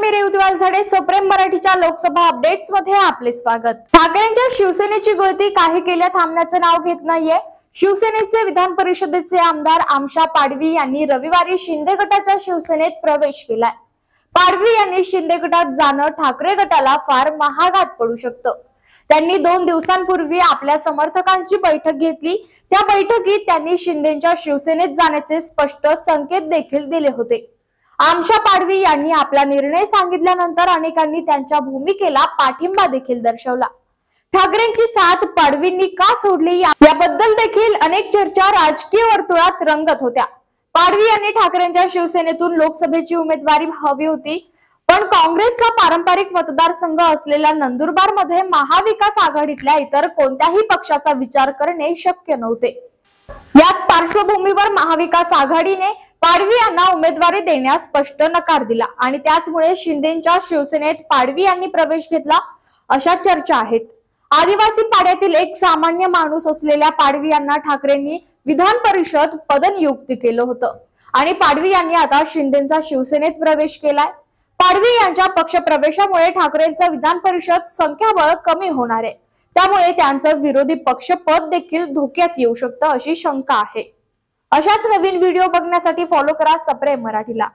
मी रेवती वालझाडे, सप्रेम मराठीच्या लोकसभा अपडेट्स मध्ये आपले स्वागत। ठाकरेंच्या शिवसेनेची गळती काही केल्या थांबण्याचं नाव घेत नाहीये। शिवसेनेचे विधान परिषदेचे आमदार आमशा पाडवी यांनी रविवारी शिंदे गटाच्या शिवसेनेत प्रवेश केलाय। पाडवी यांनी शिंदे गटात जाणं ठाकरे गटाला फार महागात पडू शकतं। त्यांनी 2 दिवसांपूर्वी आपल्या समर्थकांची बैठक घेतली। त्या बैठकीत त्यांनी शिंदेच्या शिवसेनेत जाण्याचे स्पष्ट संकेत देखील दिले होते। आमशा पाडवी यांनी आपला निर्णय सांगितल्यानंतर अनेकांनी त्यांच्या भूमिकेला पाठिंबा देखील दर्शवला। ठाकरेंची साथ पाडवींनी का सोडली याबद्दल देखील अनेक चर्चा राजकीय वर्तुळात रंगत होत्या। पाडवी यांनी ठाकरेंच्या शिवसेनेतून लोकसभेची उमेदवारी हवी होती, पण काँग्रेसचा पारंपरिक मतदारसंघ असलेल्या नंदुरबार मध्ये महाविकास आघाडीतल्या इतर कोणत्याही पक्षाचा विचार करणे शक्य नव्हते। याच पार्श्वभूमीवर महाविकास आघाडीने पाडवी यांना उमेदवारी देण्यास स्पष्ट नकार दिला आणि त्याचमुळे शिंदेच्या शिवसेनेत पाडवी यांनी प्रवेश घेतला अशा चर्चा आहेत। आदिवासी पाड्यातील एक सामान्य माणूस असलेल्या पाडवी यांना ठाकरेंनी विधान परिषद पदनियुक्त केलं होतं आणि पाडवी यांनी आता शिंदेच्या शिवसेनेत प्रवेश केलाय। पाडवी यांच्या पक्ष प्रवेशामुळे ठाकरेंचं विधान परिषद संख्याबळ कमी होणार आहे, त्यामुळे त्यांचं विरोधी पक्ष पद देखील धोक्यात येऊ शकतं अशी शंका आहे। अशाच नवीन व्हिडिओ बघण्यासाठी फॉलो करा सप्रेम मराठीला।